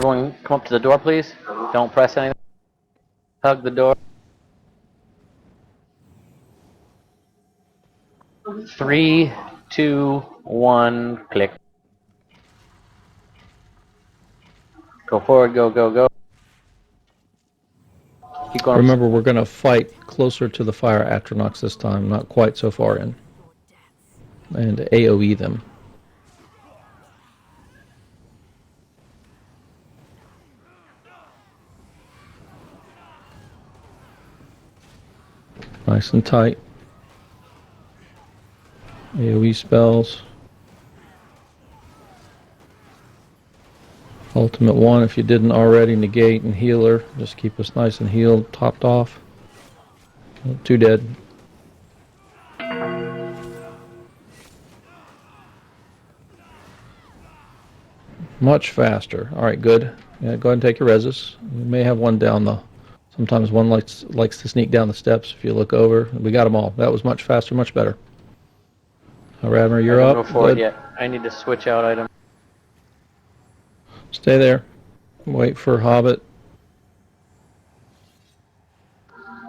Everyone come up to the door, please. Don't press anything. Hug the door. 3, 2, 1, click. Go forward, go, go, go. Keep going. Remember, we're going to fight closer to the fire Atronachs this time, not quite so far in. And AoE them. Nice and tight. AoE spells. Ultimate 1, if you didn't already, negate and healer. Just keep us nice and healed, topped off. 2 dead. Much faster. Alright, good. Yeah, go ahead and take your reses. You may have one down though. Sometimes one likes to sneak down the steps if you look over. We got them all. That was much faster, much better. Radmer, you're up. Go forward yet. I need to switch out item. Stay there. Wait for Hobbit.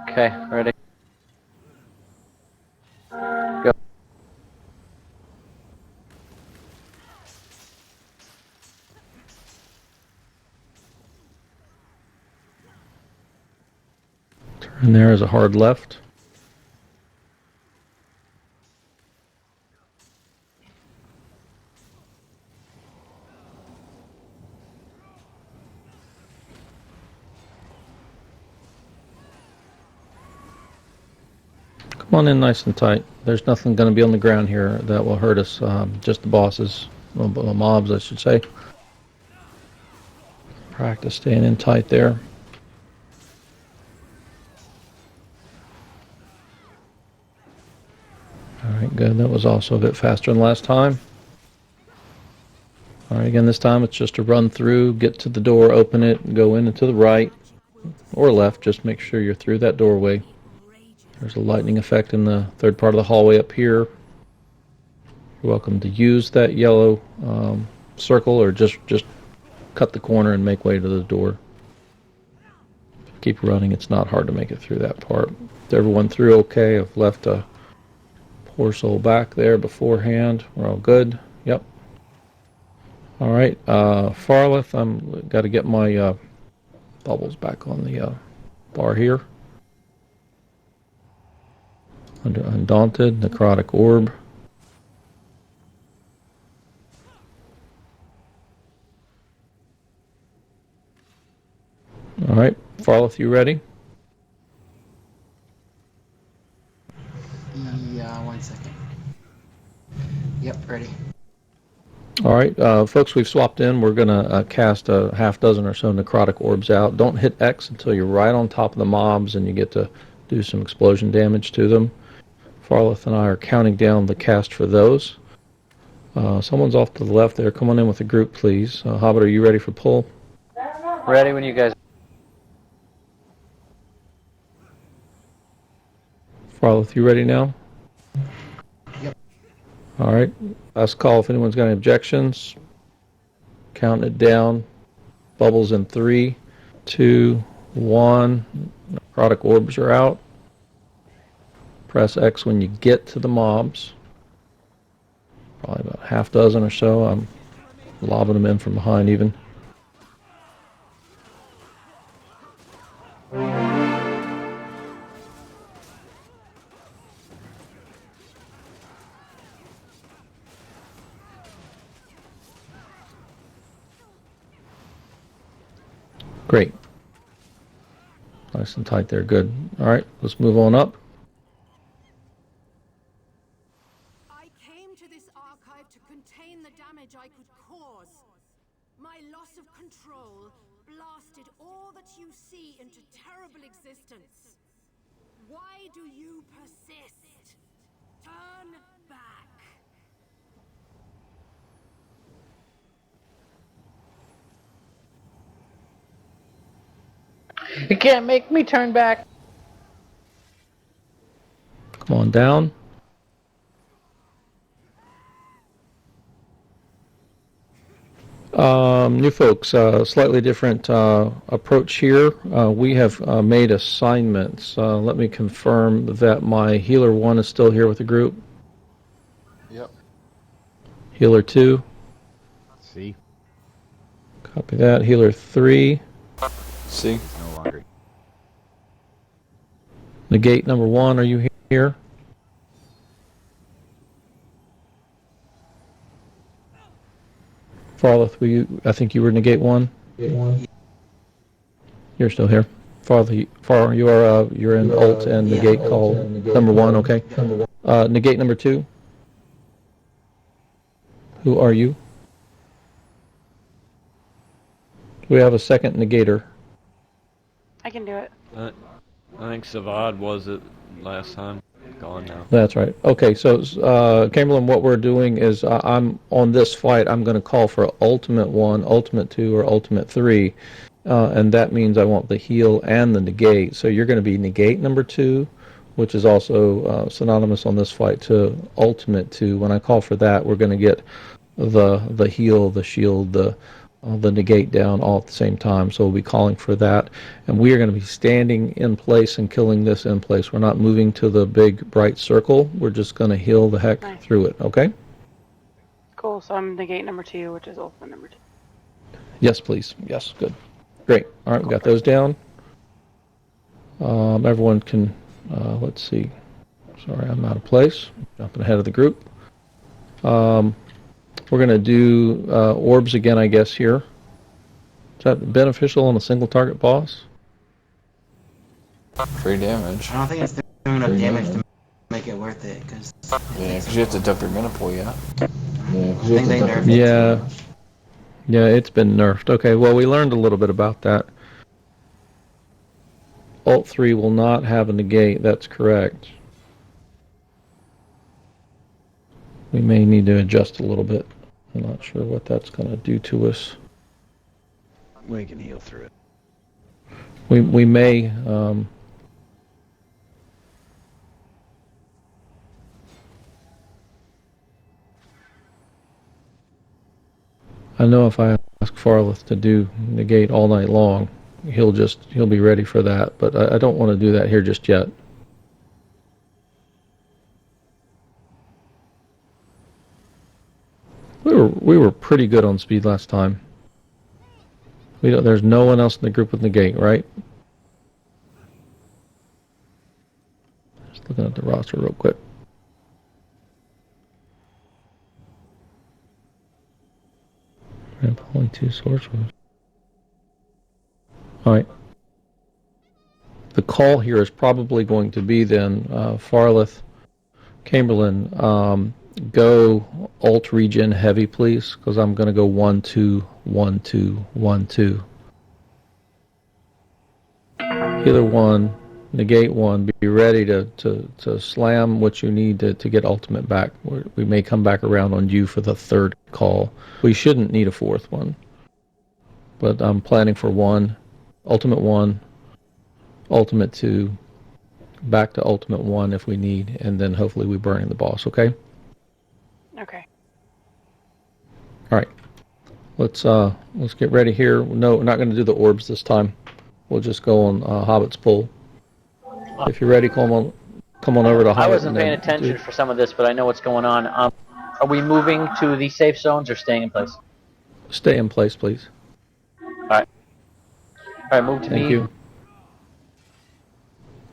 Okay, ready. Go. Turn there is a hard left. Come on in nice and tight. There's nothing going to be on the ground here that will hurt us. Just the bosses. Well, mobs, I should say. Practice staying in tight there. Alright, good. That was also a bit faster than last time. Alright, again, this time it's just to run through, get to the door, open it, and go in and to the right or left. Just make sure you're through that doorway. There's a lightning effect in the third part of the hallway up here. You're welcome to use that yellow circle or just cut the corner and make way to the door. Keep running. It's not hard to make it through that part. Is everyone through okay? I've left a poor soul back there beforehand. We're all good. Yep. All right. Farleth, I'm got to get my bubbles back on the bar here. Under Undaunted, Necrotic Orb. All right, Farleth, you ready? Yeah, 1 second. Yep, ready. All right, folks, we've swapped in. We're going to cast a half dozen or so Necrotic Orbs out. Don't hit X until you're right on top of the mobs and you get to do some explosion damage to them. Farleth and I are counting down the cast for those. Someone's off to the left there. Come on in with the group, please. Hobbit, are you ready for pull? Ready when you guys. Farleth, you ready now? Yep. All right. Last call if anyone's got any objections. Counting it down. Bubbles in 3, 2, 1. Necrotic orbs are out. Press X when you get to the mobs. Probably about half dozen or so. I'm lobbing them in from behind even. Great. Nice and tight there. Good. All right, let's move on up. I came to this archive to contain the damage I could cause. My loss of control blasted all that you see into terrible existence. Why do you persist? Turn back. You can't make me turn back. Come on down. New folks, slightly different approach here. We have made assignments. Let me confirm that my healer 1 is still here with the group. Yep. Healer 2. See? Copy that. Healer 3. See? No longer. Negate number 1, are you here? Farleth, I think you were negate 1? You're still here. Far, you're in alt and negate call number 1, okay. Negate number 2. Who are you? We have a second negator. I can do it. I think Savad was it last time. Gone now. That's right. Okay, so Chamberlain, what we're doing is I'm on this flight. I'm going to call for Ultimate 1, Ultimate 2, or Ultimate 3, and that means I want the heal and the negate. So you're going to be negate number 2, which is also synonymous on this flight to Ultimate 2. When I call for that, we're going to get the heal, the shield, the negate down all at the same time. So we'll be calling for that, and we are going to be standing in place and killing this in place. We're not moving to the big bright circle. We're just going to heal the heck Nice. through it. Okay? Cool. So I'm negate number 2, which is ultimate number 2. Yes, please. Yes, good. Great. All right, we got those down. Everyone can, let's see. Sorry, I'm out of place. Jumping ahead of the group. We're going to do orbs again, I guess, here. Is that beneficial on a single target boss? 3 damage. I don't think it's doing enough damage to make it worth it, because Yeah, because you have to dump your mana pool, yeah. I think they nerfed it Yeah. too much. Yeah, it's been nerfed. Okay, well, we learned a little bit about that. Alt 3 will not have a negate, that's correct. We may need to adjust a little bit. I'm not sure what that's going to do to us. We can heal through it. We may... I know if I ask Farleth to do negate all night long, he'll be ready for that, but I don't want to do that here just yet. We were pretty good on speed last time. There's no one else in the group with negate, right? Just looking at the roster real quick. Only 2 sorcerers. All right. The call here is probably going to be then Farleth, Chamberlain. Go alt regen heavy, please, because I'm going to go 1 2 1 2 1 2. Healer 1, negate 1. Be ready to slam what you need to get ultimate back. We may come back around on you for the 3rd call. We shouldn't need a 4th one, but I'm planning for 1, ultimate 1, ultimate 2, back to ultimate 1 if we need, and then hopefully we burn in the boss. Okay. Okay. All right, let's get ready here. No, we're not going to do the orbs this time. We'll just go on Hobbit's Pull. If you're ready, come on over to Hobbit. I wasn't paying attention for some of this, but I know what's going on. Are we moving to the safe zones or staying in place? Stay in place, please. All right. All right, move to me. Thank you.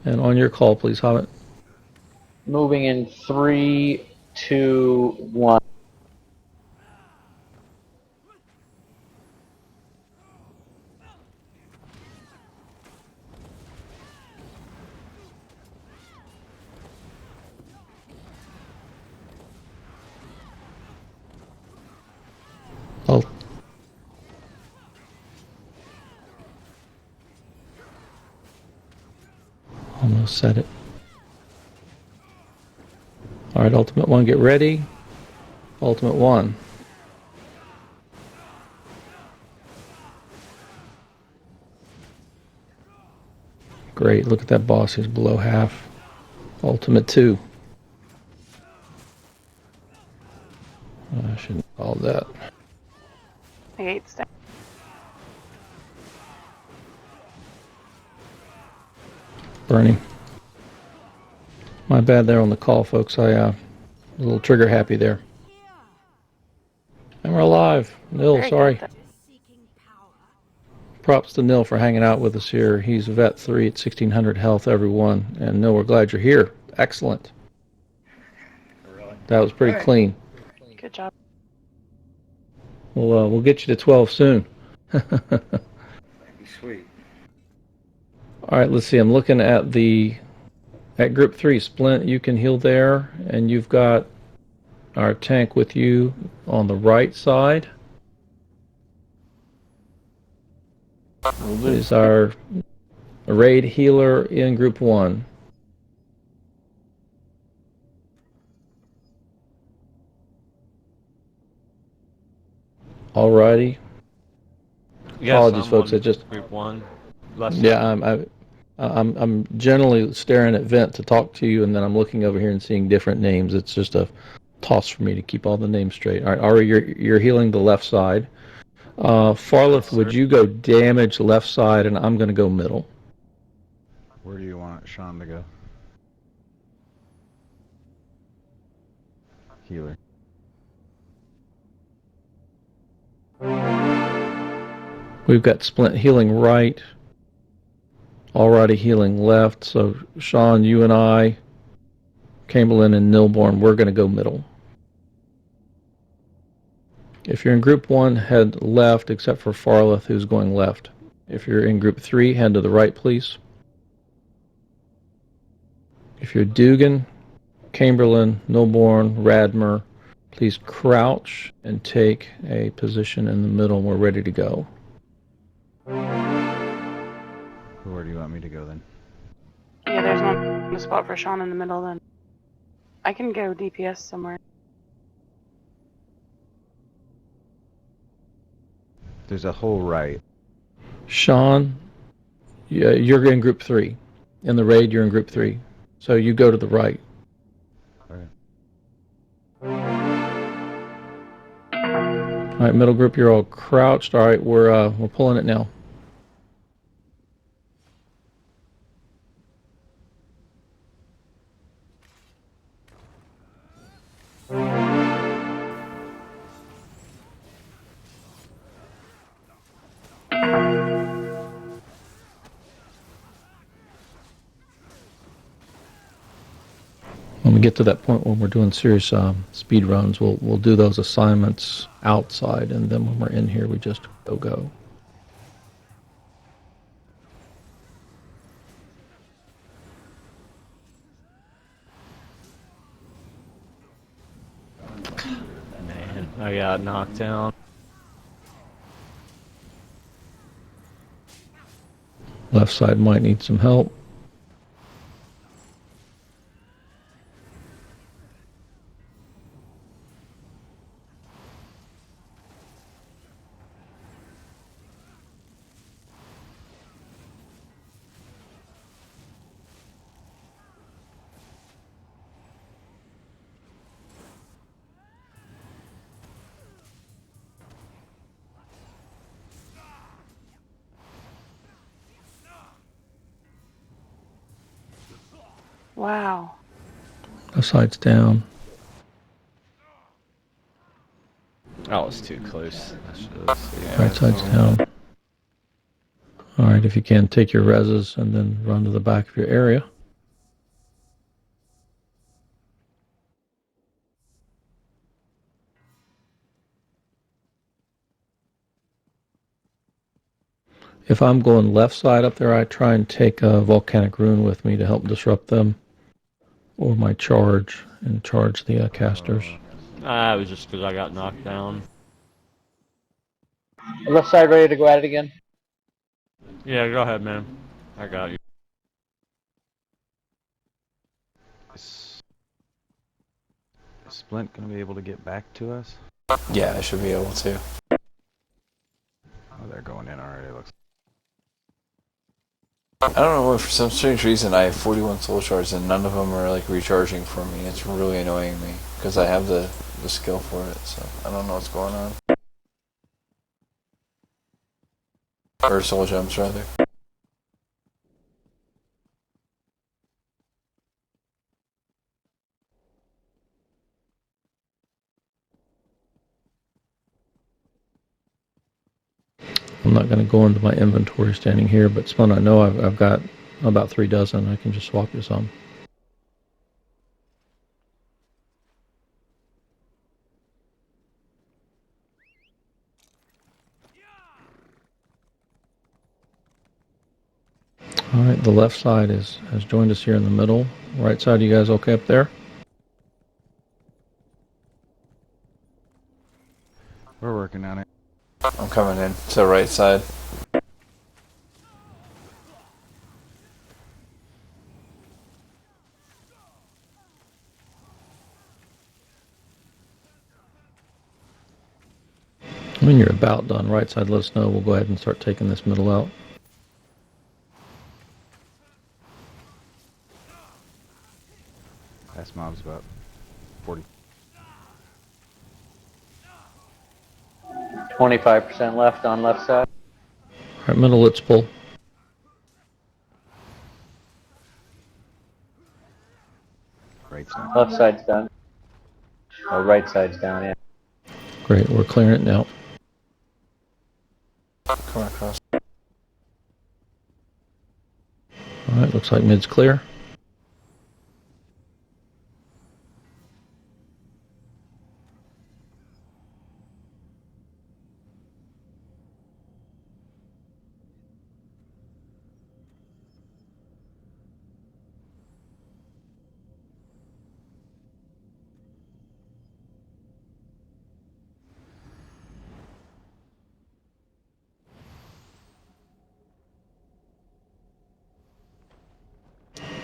And on your call, please, Hobbit. Moving in 3, 2, 1. Oh. Almost said it. All right, Ultimate 1, get ready. Ultimate 1. Great, look at that boss, he's below half. Ultimate 2. I shouldn't call that. I gate's down. Burning. My bad there on the call, folks. I was a little trigger happy there. And we're alive. Nil, Very sorry. good. Seeking power. Props to Nil for hanging out with us here. He's vet 3 at 1600 health, everyone. And Nil, we're glad you're here. Excellent. That was pretty All right. clean. Good job. We'll get you to 12 soon. Sweet. All right, let's see. I'm looking at group 3. Splint, you can heal there, and you've got our tank with you on the right side. Is our raid healer in group 1. Alrighty. Yes, Apologies, I'm folks. on It just group 1. Left yeah, I'm generally staring at Vent to talk to you, and then I'm looking over here and seeing different names. It's just a toss for me to keep all the names straight. All right, Ari, you're healing the left side. Farleth, would you go damage left side, and I'm going to go middle. Where do you want Sean to go? Healer. We've got Splint healing right, Alrighty healing left. So Sean, you and I, Chamberlain and Nilborn, we're going to go middle. If you're in group 1, head left, except for Farleth, who's going left. If you're in group 3, head to the right, please. If you're Dugan, Chamberlain, Nilborn, Radmer, please crouch and take a position in the middle. We're ready to go. Where do you want me to go then? Yeah, there's one spot for Sean in the middle then. I can go DPS somewhere. There's a whole right. Sean, you're in group 3. In the raid, you're in group 3. So you go to the right. All right, middle group, you're all crouched. All right, we're pulling it now. When we get to that point when we're doing serious speed runs, we'll do those assignments outside, and then when we're in here, we just go. Man, I got knocked down. Left side might need some help. Wow. Left side's down. That was too close. Yeah, Right side's down. All right, if you can, take your reses and then run to the back of your area. If I'm going left side up there, I try and take a volcanic rune with me to help disrupt them, or my charge and charge the casters. it was just because I got knocked down. Left side ready to go at it again? Yeah, go ahead, man. I got you. Is Splint gonna be able to get back to us? Yeah, I should be able to. Oh, they're going in already. Looks. I don't know why, for some strange reason, I have 41 soul shards and none of them are like recharging for me. It's really annoying me because I have the skill for it. So I don't know what's going on. Or soul gems, rather. I'm not going to go into my inventory standing here, but Spun, I know I've got about 3 dozen. I can just swap you some. All right, the left side has joined us here in the middle. Right side, you guys okay up there? We're working on it. I'm coming in to the right side. When you're about done, right side, let us know. We'll go ahead and start taking this middle out. Last mob's about 40. 25% left on left side. All right, middle, let's pull. Right's down. Left side's done. Or right side's down, yeah. Great, we're clearing it now. Come across. All right, looks like mid's clear.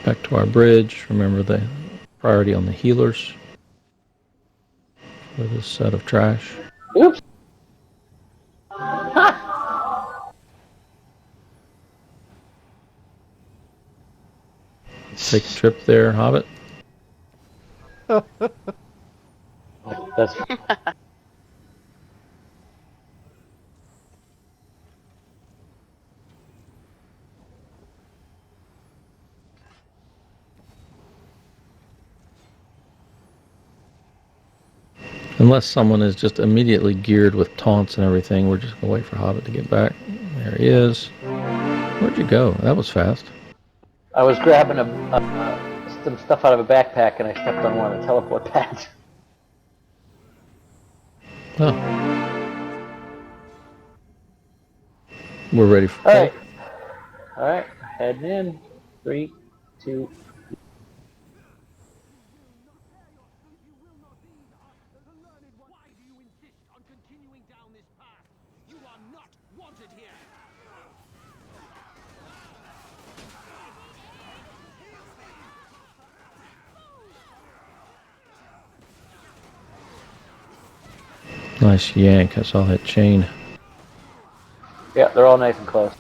Back to our bridge. Remember the priority on the healers for this set of trash. Oops. Take a trip there, Hobbit. That's Unless someone is just immediately geared with taunts and everything, we're just going to wait for Hobbit to get back. There he is. Where'd you go? That was fast. I was grabbing some stuff out of a backpack and I stepped on one of the teleport pads. Oh. We're ready for All right. All right. Heading in. 3, 2. Nice yank. I saw that chain. Yeah, they're all nice and close.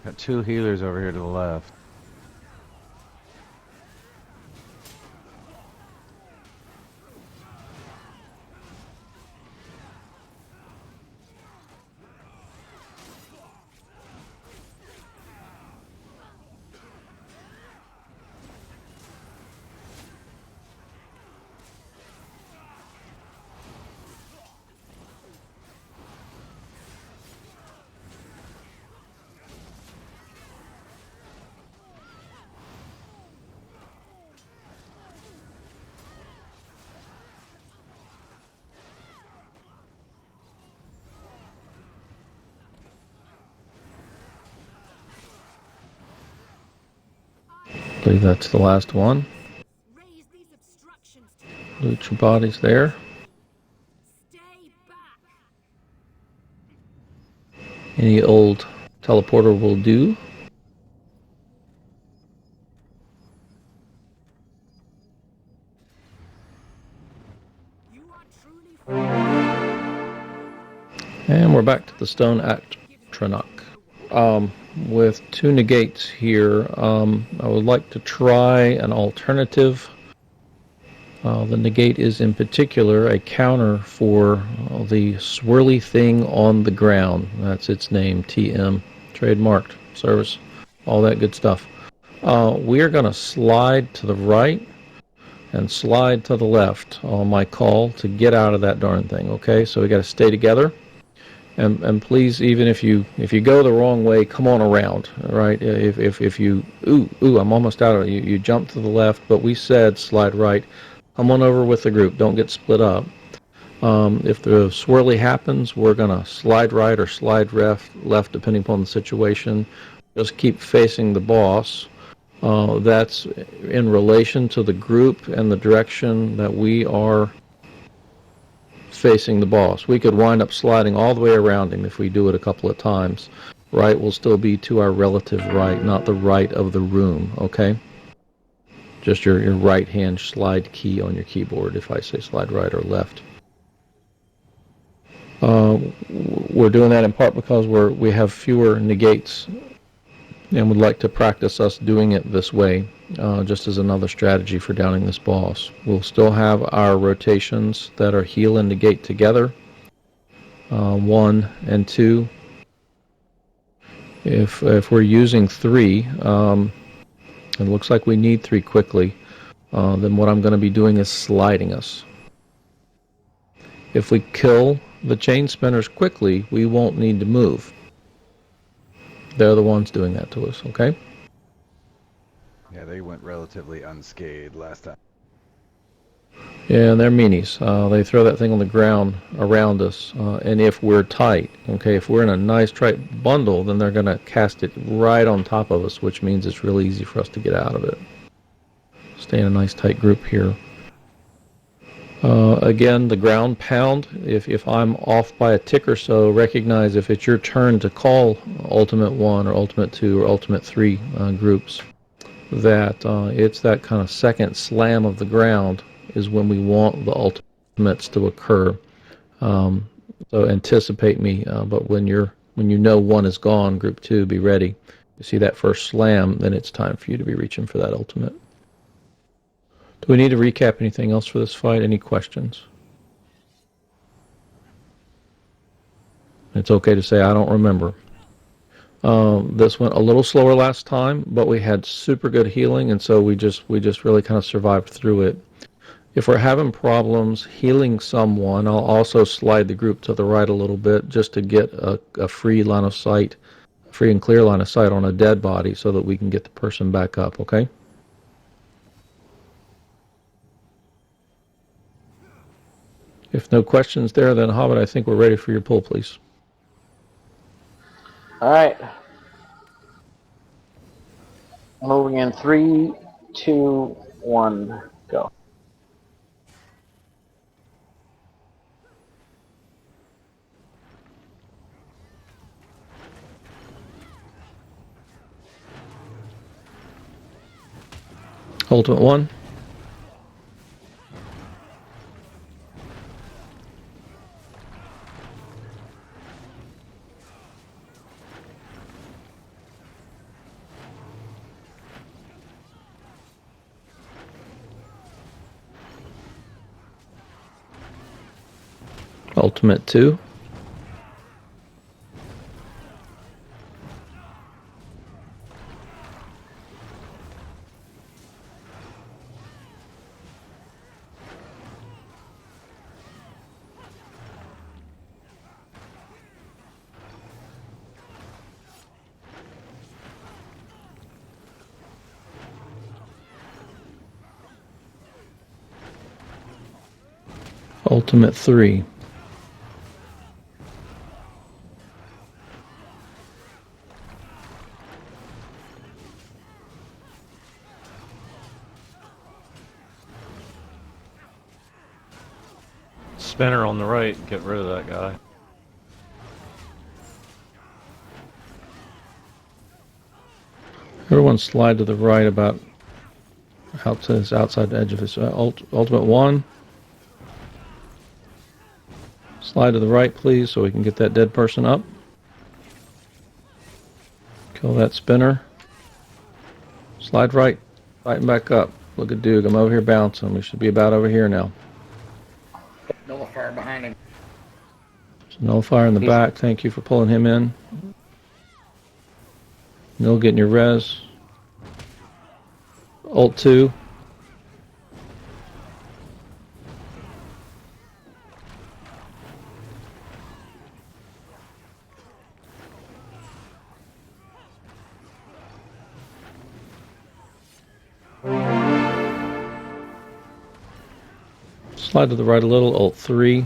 Got 2 healers over here to the left. I believe that's the last one. Raise these obstructions. Loot your bodies there. Stay back. Any old teleporter will do. You are truly. And we're back to the stone at Tranok. With 2 negates here, I would like to try an alternative. The negate is in particular a counter for the swirly thing on the ground. That's its name, TM, trademarked service, all that good stuff. We are going to slide to the right and slide to the left on my call to get out of that darn thing, okay? So we got to stay together. And please, even if you go the wrong way, come on around, all right? If you I'm almost out of it. You jump to the left, but we said slide right. Come on over with the group. Don't get split up. If the swirly happens, we're gonna slide right or slide left, depending upon the situation. Just keep facing the boss. That's in relation to the group and the direction that we are facing the boss. We could wind up sliding all the way around him if we do it a couple of times. Right will still be to our relative right, not the right of the room, okay? Just your right hand slide key on your keyboard if I say slide right or left. We're doing that in part because we have fewer negates and would like to practice us doing it this way, just as another strategy for downing this boss. We'll still have our rotations that are heal and negate together, 1 and 2. If we're using 3, it looks like we need 3 quickly, then what I'm going to be doing is sliding us. If we kill the chain spinners quickly, we won't need to move. They're the ones doing that to us, okay? Yeah, they went relatively unscathed last time. Yeah, they're meanies. They throw that thing on the ground around us, and if we're tight, okay, if we're in a nice tight bundle, then they're going to cast it right on top of us, which means it's really easy for us to get out of it. Stay in a nice tight group here. Again, the ground pound, if I'm off by a tick or so, recognize if it's your turn to call Ultimate 1 or Ultimate 2 or Ultimate 3 groups, that it's that kind of second slam of the ground is when we want the ultimates to occur. So anticipate me, but when you know 1 is gone, Group 2, be ready. You see that first slam, then it's time for you to be reaching for that ultimate. Do we need to recap anything else for this fight? Any questions? It's okay to say I don't remember. This went a little slower last time, but we had super good healing, and so we just really kind of survived through it. If we're having problems healing someone, I'll also slide the group to the right a little bit just to get a free line of sight, free and clear line of sight on a dead body so that we can get the person back up, okay? If no questions there, then Hobbit, I think we're ready for your pull, please. All right. Moving in 3, 2, 1, go. Ultimate 1. Ultimate 2. Ultimate 3. Spinner on the right, get rid of that guy. Everyone slide to the right about outside the edge of his ultimate 1. Slide to the right, please, so we can get that dead person up. Kill that spinner. Slide right. Fighting back up. Look at Duke. I'm over here bouncing. We should be about over here now. Nullifier behind him. There's a nullifier in the back. Thank you for pulling him in. Nil getting your res. Ult 2. Slide to the right a little, Ult 3.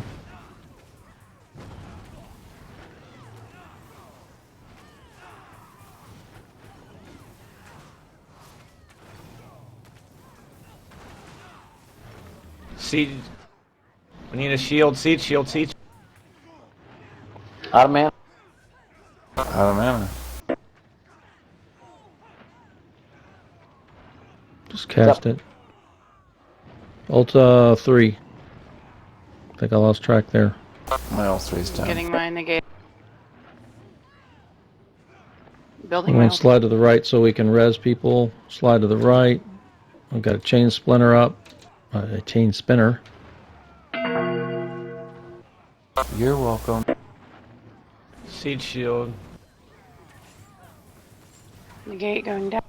Siege. We need a shield. Siege. Shield. Siege. Out of mana. Out of mana. Just cast it. Ult 3. I think I lost track there. My L3's down. Getting my negate. I'm Building my going to ult. slide to the right so we can res people. Slide to the right. I've got a chain splinter up. A chain spinner. You're welcome. Siege shield. Negate going down.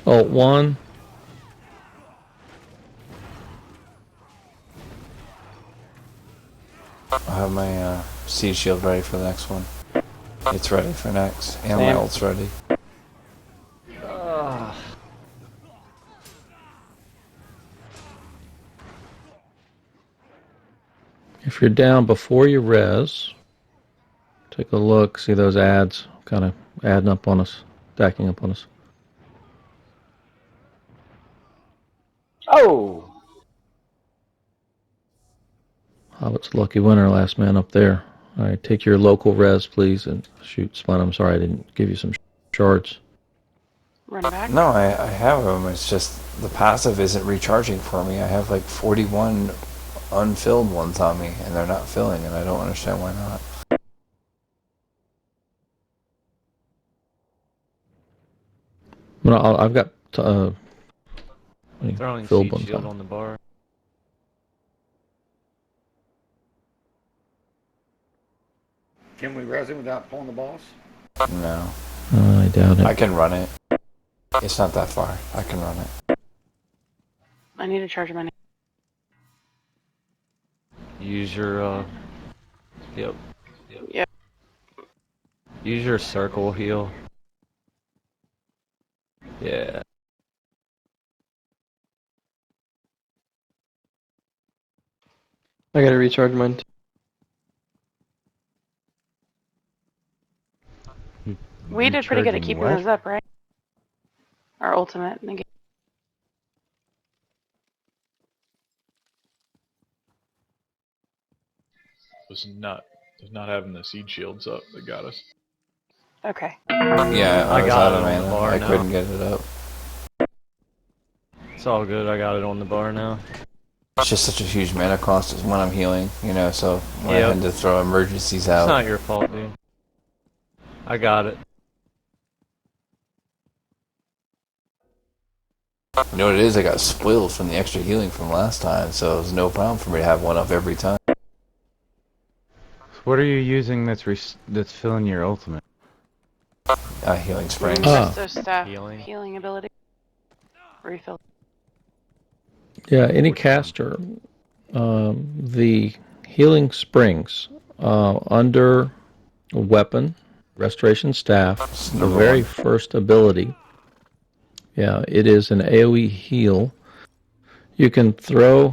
Ult 1. I have my siege shield ready for the next one. It's ready for next, and my Same. ult's ready. If you're down before you res, take a look, see those ads kind of adding up on us, stacking up on us. Oh! Hobbit's lucky winner, last man up there. All right, take your local res, please, and shoot Splint. I'm sorry I didn't give you some shards. Run back. No, I have them. It's just the passive isn't recharging for me. I have like 41 unfilled ones on me, and they're not filling, and I don't understand why not. Well, I've got Throwing filled siege ones shield on. on the bar. Can we res him without pulling the boss? No. I doubt it. I can run it. It's not that far. I can run it. I need to charge my negate. Use your Yep. Yep. Use your circle heal. Yeah. I gotta recharge mine too. We did pretty good at Recharging keeping what? those up, right? Our ultimate negate. Was not having the siege shields up that got us. Okay. Yeah, I was got out it of on the mana. bar I now. couldn't get it up. It's all good. I got it on the bar now. It's just such a huge mana cost when I'm healing, you know, so when I Yep. had to throw emergencies It's out. not your fault, dude. I got it. You know what it is? I got spoiled from the extra healing from last time, so it was no problem for me to have one up every time. What are you using that's filling your ultimate? Healing springs. Resto staff Healing. healing ability. Refill. Yeah, any caster, the healing springs under a weapon, restoration staff, the number very one. first ability. Yeah, it is an AoE heal. You can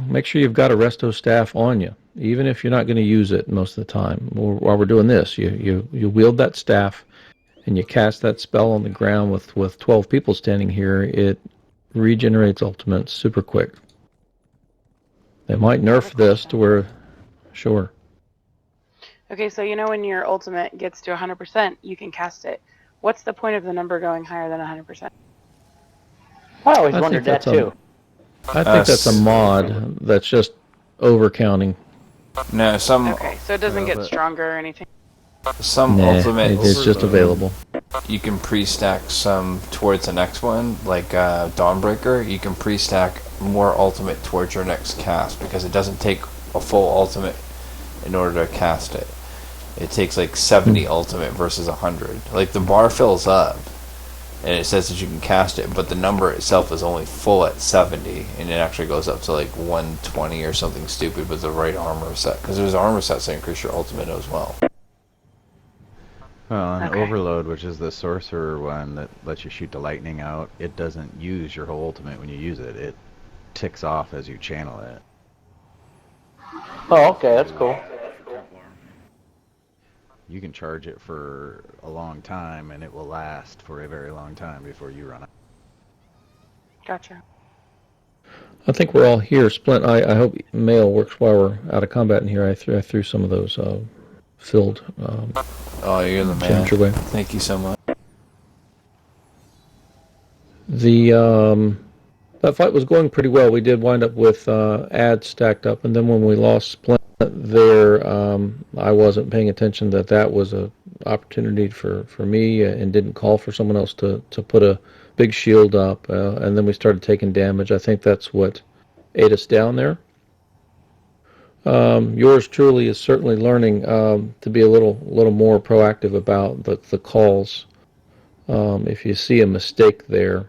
make sure you've got a resto staff on you, even if you're not going to use it most of the time. While we're doing this, you wield that staff and you cast that spell on the ground with 12 people standing here. It regenerates ultimates super quick. They might nerf this to where, sure. Okay, so you know when your ultimate gets to 100%, you can cast it. What's the point of the number going higher than 100%? I always I wondered think that that's too. I think that's a mod that's just overcounting. No, some Okay, so it doesn't get stronger or anything. Nah, ultimates it's just available. you can pre-stack some towards the next one, like Dawnbreaker. You can pre-stack more ultimate towards your next cast because it doesn't take a full ultimate in order to cast it. It takes like 70 ultimate versus 100. Like the bar fills up, and it says that you can cast it, but the number itself is only full at 70, and it actually goes up to like 120 or something stupid with the right armor set. Because there's armor sets that increase your ultimate as well. Well, and Okay. Overload, which is the sorcerer one that lets you shoot the lightning out, it doesn't use your whole ultimate when you use it. It ticks off as you channel it. Oh, okay, that's cool. You can charge it for a long time, and it will last for a very long time before you run out. Gotcha. I think we're all here. Splint, I hope mail works while we're out of combat in here. I threw some of those filled Oh, you're the man. gems your way. Thank you so much. The that fight was going pretty well. We did wind up with ads stacked up, and then when we lost Splint there, I wasn't paying attention that was a opportunity for me, and didn't call for someone else to put a big shield up, and then we started taking damage. I think that's what ate us down there. Yours truly is certainly learning to be a little more proactive about the calls. If you see a mistake there,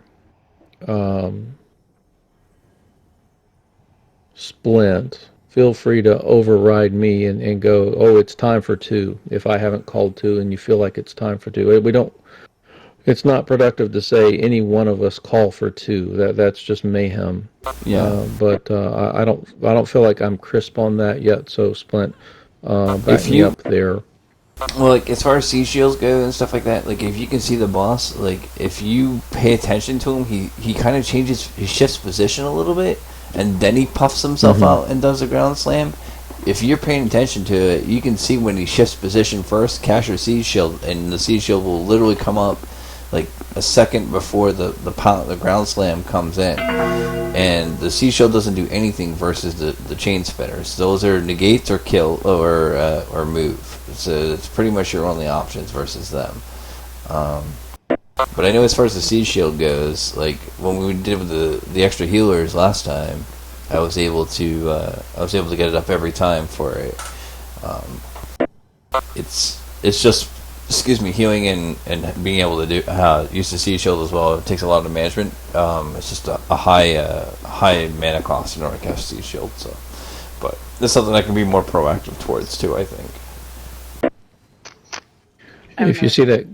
Splint, feel free to override me and go, oh, it's time for 2. If I haven't called 2 and you feel like it's time for 2, it's not productive to say any one of us call for 2. That's just mayhem. Yeah. But I don't feel like I'm crisp on that yet. So Splint, back me up there. Well, like as far as sea shields go and stuff like that, like if you can see the boss, like if you pay attention to him, he kind of he shifts position a little bit, and then he puffs himself out and does a ground slam. If you're paying attention to it, you can see when he shifts position first, cast your sea shield, and the sea shield will literally come up like a second before the ground slam comes in, and the sea shield doesn't do anything versus the chain spinners. Those are negates or kill or move. So it's pretty much your only options versus them. But I know as far as the sea shield goes, like when we did with the extra healers last time, I was able to get it up every time for it. It's just healing and being able to do use the sea shield as well. It takes a lot of management. It's just a high mana cost in order to cast sea shield. So, but it's something I can be more proactive towards too, I think. If you see that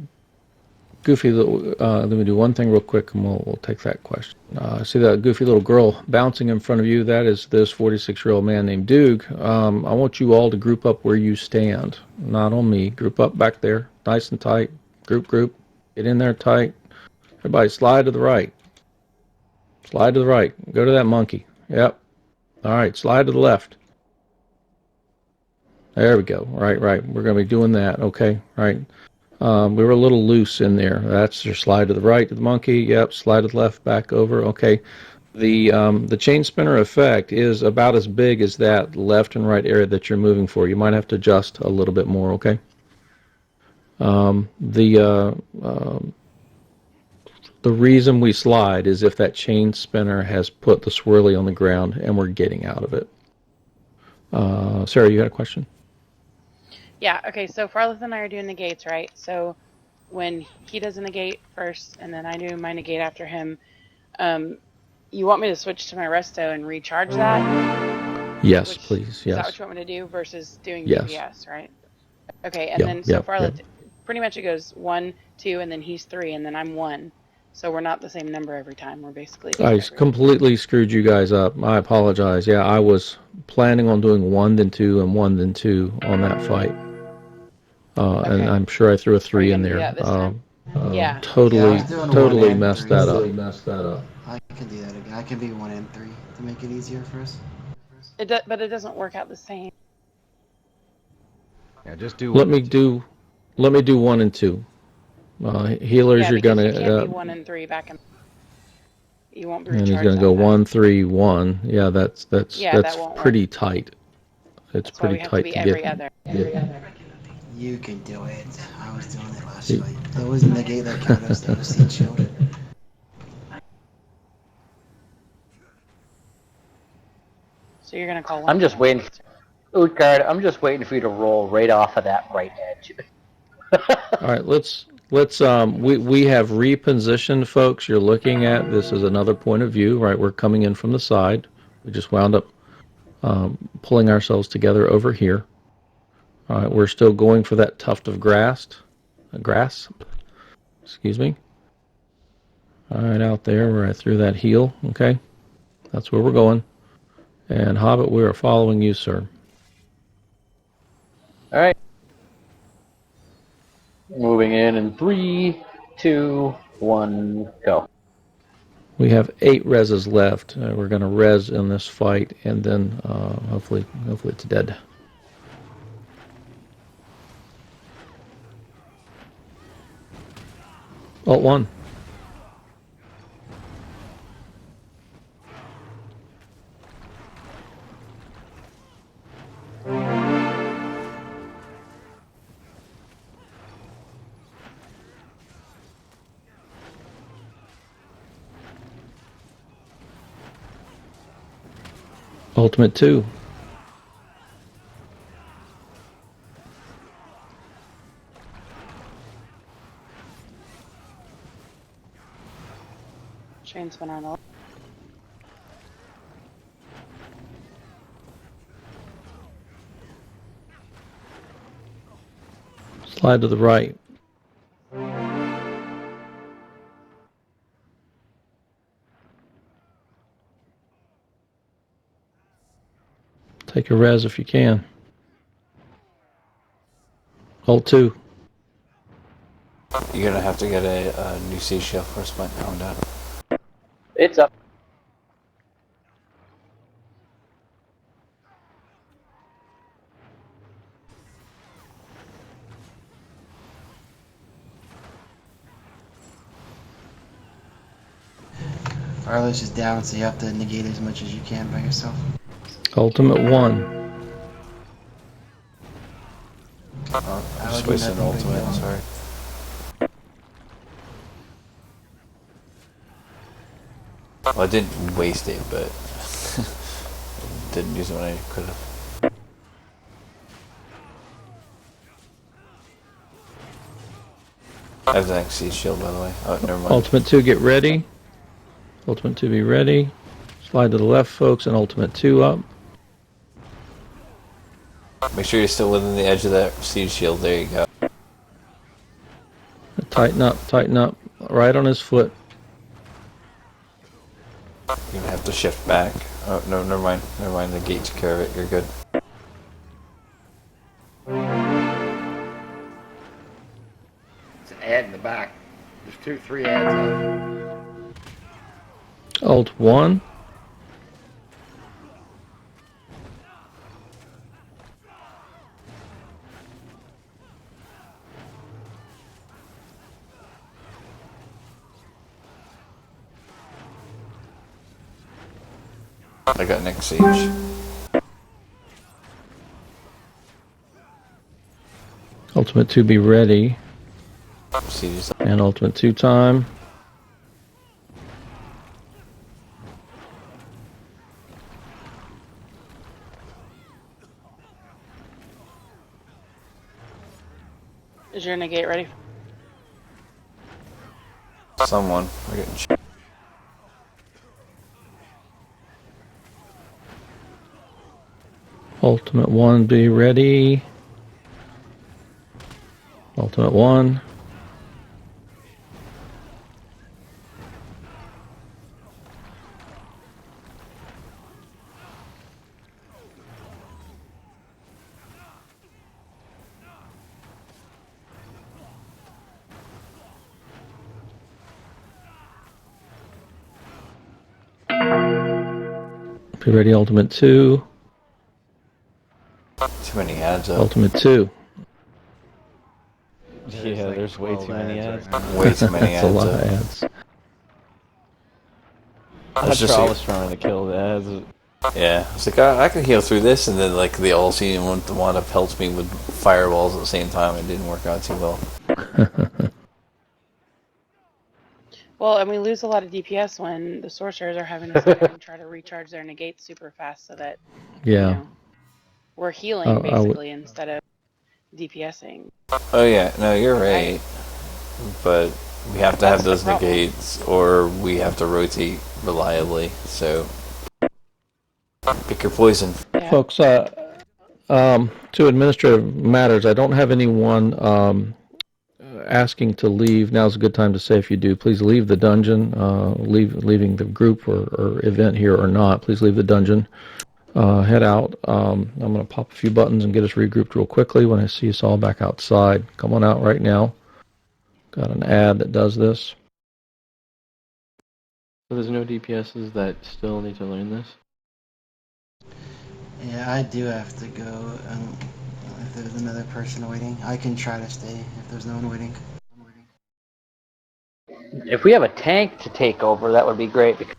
goofy little, let me do one thing real quick, and we'll take that question. See that goofy little girl bouncing in front of you? That is this 46-year-old man named Duke. I want you all to group up where you stand. Not on me. Group up back there, nice and tight. Group. Get in there tight. Everybody slide to the right. Slide to the right. Go to that monkey. Yep. All right, slide to the left. There we go. Right. We're going to be doing that. Okay, right. We were a little loose in there. That's your slide to the right to the monkey. Yep, slide to the left, back over. Okay. The chain spinner effect is about as big as that left and right area that you're moving for. You might have to adjust a little bit more, okay? The reason we slide is if that chain spinner has put the swirly on the ground and we're getting out of it. Sarah, you had a question? Yeah, okay, so Farleth and I are doing negates, right? So when he does a negate first, and then I do my negate after him, you want me to switch to my resto and recharge that? Yes, please, yes. Is that what you want me to do versus doing Yes. DPS, right? Okay, and then so Farleth, pretty much it goes 1, 2, and then he's 3, and then I'm 1. So we're not the same number every time. We're basically... I completely screwed you guys up. I apologize. Yeah, I was planning on doing 1 then 2 and 1 then 2 on that fight. And I'm sure I threw a 3 in there. Yeah. Totally messed that up. I can do that again. I can be 1 and 3 to make it easier for us. But it doesn't work out the same. Yeah, just do. Let me do 1 and 2. Healers, you're gonna. You can't be 1 and 3 back and. You won't be. And he's gonna go 1, 3, 1. Yeah, that's that pretty tight. It's That's why we pretty have to tight be to every get. other. You can do it. I was doing it last You- fight. That wasn't the gate that killed us. That was Seed Shield. So you're gonna call one. I'm just waiting. Utgard, I'm just waiting for you to roll right off of that right edge. All right, let's we have repositioned, folks. You're looking at this is another point of view, right? We're coming in from the side. We just wound up pulling ourselves together over here. All right, we're still going for that tuft of grass. Excuse me. All right, out there where I threw that heel. Okay, that's where we're going. And Hobbit, we are following you, sir. All right. Moving in 3, 2, 1, go. We have 8 reses left. We're going to res in this fight, and then hopefully it's dead. Alt 1. Ultimate 2. Chain spin on the Slide to the right. Take a res if you can. Ult 2. You're gonna have to get a new Seed Shield first, but I'm done. It's up. Arliss is down, so you have to negate as much as you can by yourself. Ultimate 1. Oh, I I just would do wasted an nothing but ultimate, heal. sorry. Well, I didn't waste it, but didn't use it when I could have. I have the next Seed Shield, by the way. Oh, never mind. Ultimate 2, get ready. Ultimate 2, be ready. Slide to the left, folks, and Ultimate 2 up. Make sure you're still within the edge of that Seed Shield. There you go. Tighten up. Right on his foot. You're gonna have to shift back. Oh, no, never mind. Never mind. The gate took care of it. You're good. It's an ad in the back. There's 3 ads up. Alt 1. I got next Siege. Ultimate 2, be ready. Siege is up. And Ultimate 2 time. Is your negate ready? Someone. We're getting shit. Ultimate 1, be ready. Ultimate 1. Be ready, Ultimate 2. Too many ads up. Ultimate 2. Yeah, like there's way 12 too many ads ads. right now. Way too many That's ads a lot up. of ads. That's just I say- was trying to kill the ads. Yeah, I was like, I can heal through this, and then like they all seem to want to pelt me with fireballs at the same time. It didn't work out too well. Well, and we lose a lot of DPS when the sorcerers are having to sit there and try to recharge their negates super fast, so that Yeah. we're healing I would- basically instead of DPSing. Oh yeah, no, you're right. But we have to That's have the those problem. negates, or we have to rotate reliably. So pick your poison. Yeah. Folks, to administrative matters, I don't have anyone asking to leave. Now's a good time to say if you do, please leave the dungeon, leaving the group or event here or not, please leave the dungeon. Head out. I'm going to pop a few buttons and get us regrouped real quickly when I see us all back outside. Come on out right now. Got an ad that does this. So there's no DPSs that still need to learn this? Yeah, I do have to go. If there's another person waiting, I can try to stay if there's no one waiting. If we have a tank to take over, that would be great because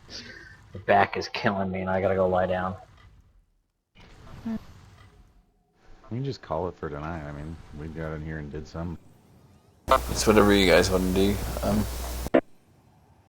the back is killing me and I gotta go lie down. We can just call it for tonight. I mean, we got in here and did some. It's whatever you guys want to do.